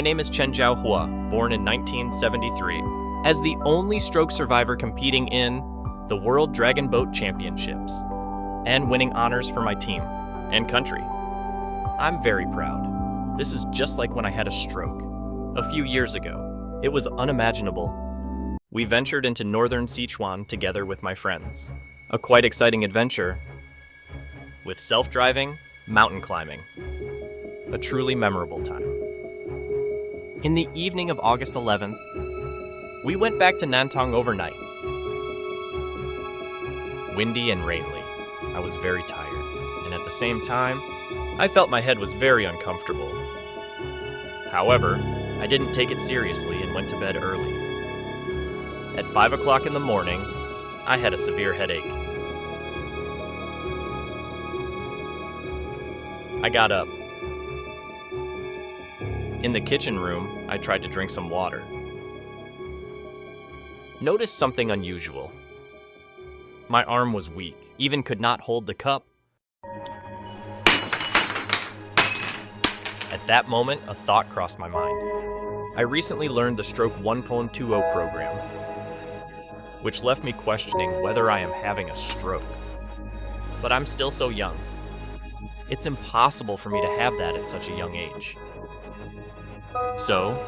name is Chen Zhaohua, born in 1973. As the only stroke survivor competing in the World Dragon Boat Championships and winning honors for my team and country, I'm very proud. This is just like when I had a stroke a few years ago. It was unimaginable. We ventured into northern Sichuan together with my friends. A quite exciting adventure with self-driving, mountain climbing. A truly memorable time. In the evening of August 11th, we went back to Nantong overnight. Windy and rainy. I was very tired, and at the same time, I felt my head was very uncomfortable. However, I didn't take it seriously and went to bed early. At 5 o'clock in the morning, I had a severe headache. I got up. In the kitchen room, I tried to drink some water. Noticed something unusual. My arm was weak, even could not hold the cup. At that moment, a thought crossed my mind. I recently learned the Stroke 1.20 program, which left me questioning whether I am having a stroke. But I'm still so young. It's impossible for me to have that at such a young age. So,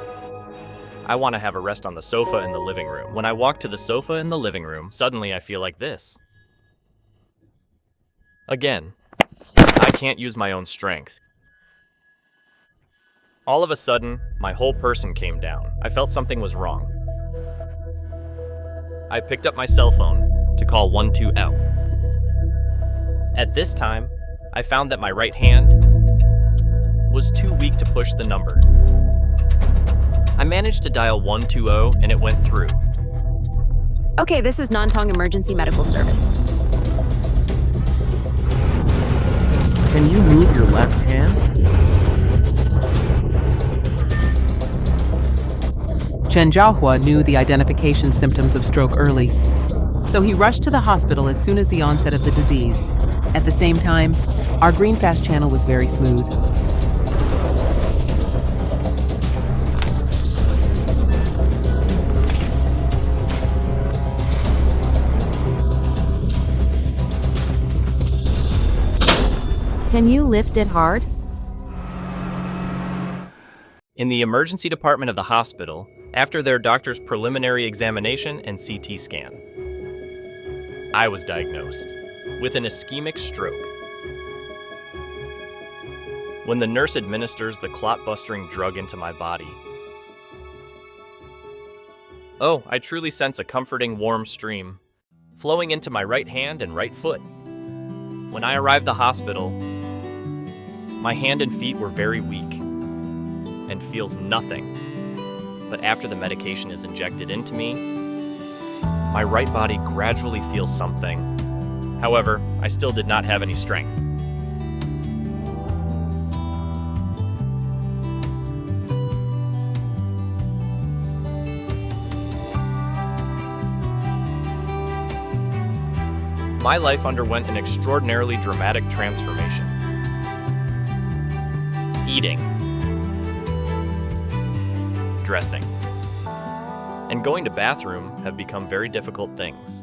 I want to have a rest on the sofa in the living room. When I walk to the sofa in the living room, suddenly I feel like this. Again, I can't use my own strength. All of a sudden, my whole person came down. I felt something was wrong. I picked up my cell phone to call 120. At this time, I found that my right hand was too weak to push the number. I managed to dial 120 and it went through. Okay, this is Nantong Emergency Medical Service. Can you move your left hand? Chen Zhaohua knew the identification symptoms of stroke early, so he rushed to the hospital as soon as the onset of the disease. At the same time, our GreenFast channel was very smooth. Can you lift it hard? In the emergency department of the hospital, after their doctor's preliminary examination and CT scan, I was diagnosed with an ischemic stroke. When the nurse administers the clot-busting drug into my body, I truly sense a comforting warm stream flowing into my right hand and right foot. When I arrived at the hospital, my hand and feet were very weak and feels nothing. But after the medication is injected into me, my right body gradually feels something. However, I still did not have any strength. My life underwent an extraordinarily dramatic transformation. Eating, dressing, and going to bathroom have become very difficult things.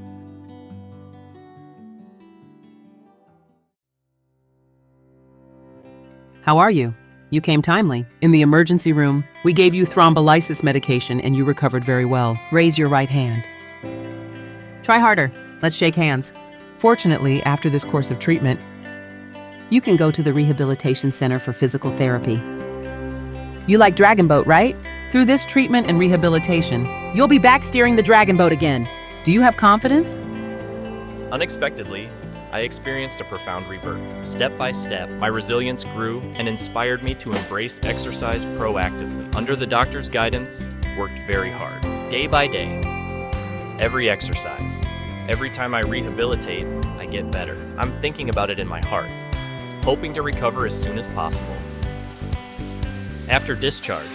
How are you? You came timely. In the emergency room, we gave you thrombolysis medication and you recovered very well. Raise your right hand. Try harder. Let's shake hands. Fortunately, after this course of treatment, you can go to the Rehabilitation Center for Physical Therapy. You like Dragon Boat, right? Through this treatment and rehabilitation, you'll be back steering the Dragon Boat again. Do you have confidence? Unexpectedly, I experienced a profound rebirth. Step by step, my resilience grew and inspired me to embrace exercise proactively. Under the doctor's guidance, worked very hard, day by day. Every exercise, every time I rehabilitate, I get better. I'm thinking about it in my heart, hoping to recover as soon as possible. After discharge,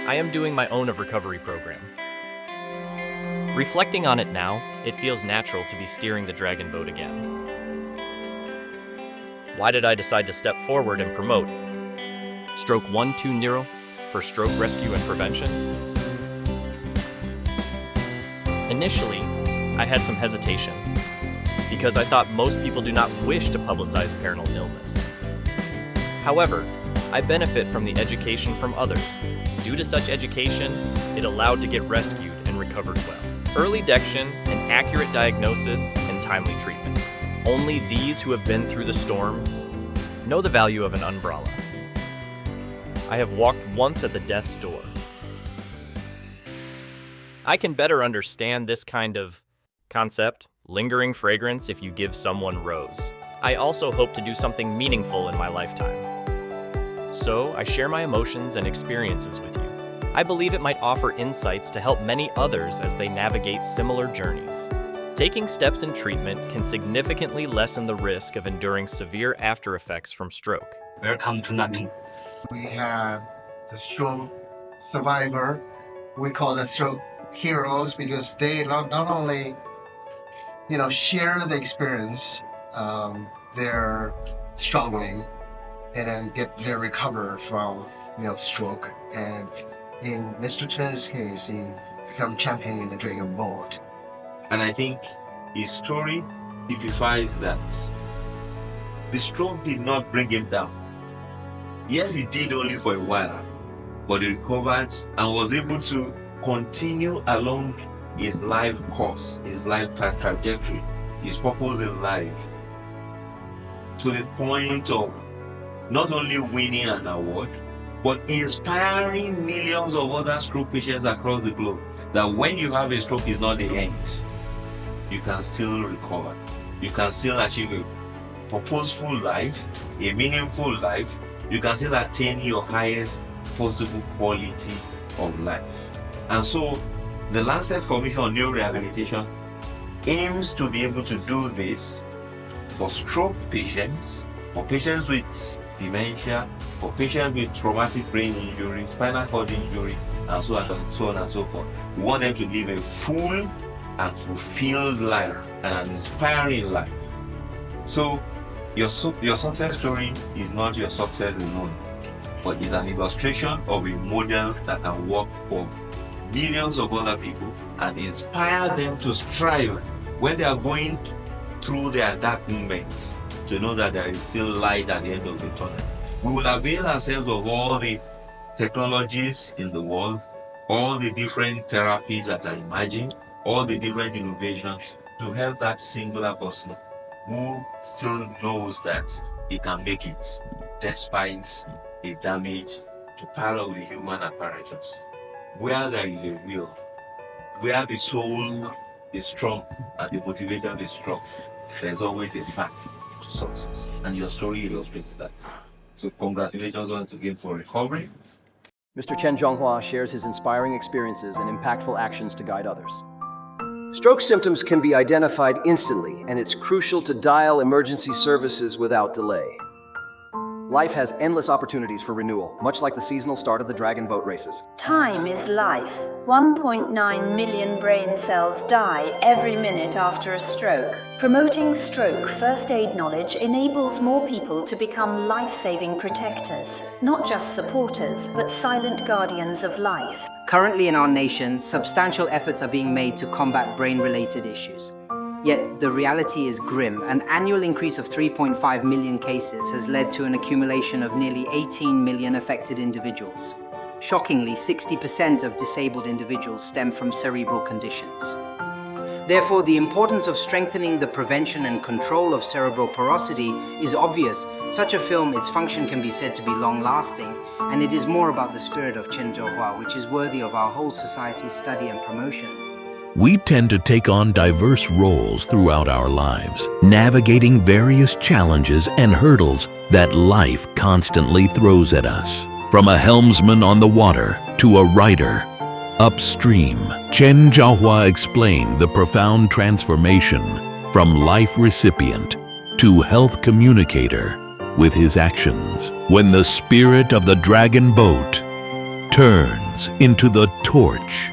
I am doing my own recovery program. Reflecting on it now, it feels natural to be steering the Dragon Boat again. Why did I decide to step forward and promote Stroke 120 for stroke rescue and prevention? Initially, I had some hesitation because I thought most people do not wish to publicize parental illness. However, I benefit from the education from others. Due to such education, it allowed to get rescued and recovered well. Early detection and accurate diagnosis and timely treatment. Only these who have been through the storms know the value of an umbrella. I have walked once at the death's door. I can better understand this kind of concept, lingering fragrance if you give someone rose. I also hope to do something meaningful in my lifetime. So I share my emotions and experiences with you. I believe it might offer insights to help many others as they navigate similar journeys. Taking steps in treatment can significantly lessen the risk of enduring severe after effects from stroke. Welcome to Nami. We have the stroke survivor. We call them stroke heroes because they not only, share the experience, they're struggling and then they recover from, stroke. And in Mr. Chen's case, he became champion in the Dragon Boat. And I think his story typifies that. The stroke did not bring him down. Yes, it did only for a while, but he recovered and was able to continue along his life course, his life trajectory, his purpose in life, to the point of not only winning an award, but inspiring millions of other stroke patients across the globe that when you have a stroke, it's not the end. You can still recover. You can still achieve a purposeful life, a meaningful life. You can still attain your highest possible quality of life. And so the Lancet Commission on Neurorehabilitation aims to be able to do this for stroke patients, for patients with dementia, for patients with traumatic brain injury, spinal cord injury, and so on and so forth. We want them to live a full and fulfilled life and an inspiring life. So your success story is not your success alone, but is an illustration of a model that can work for millions of other people and inspire them to strive when they are going through their dark moments, to know that there is still light at the end of the tunnel. We will avail ourselves of all the technologies in the world, all the different therapies that are emerging, all the different innovations to help that singular person who still knows that he can make it despite a damage to part of the human apparatus. Where there is a will, where the soul is strong and the motivation is strong, there's always a path to success. And your story illustrates that. So congratulations once again for recovery. Mr. Chen Zhonghua shares his inspiring experiences and impactful actions to guide others. Stroke symptoms can be identified instantly, and it's crucial to dial emergency services without delay. Life has endless opportunities for renewal, much like the seasonal start of the Dragon Boat races. Time is life. 1.9 million brain cells die every minute after a stroke. Promoting stroke first aid knowledge enables more people to become life-saving protectors, not just supporters, but silent guardians of life. Currently in our nation, substantial efforts are being made to combat brain-related issues. Yet the reality is grim. An annual increase of 3.5 million cases has led to an accumulation of nearly 18 million affected individuals. Shockingly, 60% of disabled individuals stem from cerebral conditions. Therefore, the importance of strengthening the prevention and control of cerebral porosity is obvious. Such a film, its function can be said to be long-lasting, and it is more about the spirit of Chen Zhonghua, which is worthy of our whole society's study and promotion. We tend to take on diverse roles throughout our lives, navigating various challenges and hurdles that life constantly throws at us. From a helmsman on the water to a writer upstream, Chen Zhonghua explained the profound transformation from life recipient to health communicator with his actions. When the spirit of the Dragon Boat turns into the torch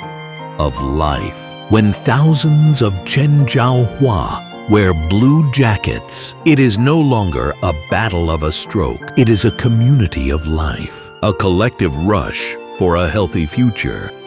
of life. When thousands of Chen Zhonghua wear blue jackets, it is no longer a battle of a stroke. It is a community of life, a collective rush for a healthy future.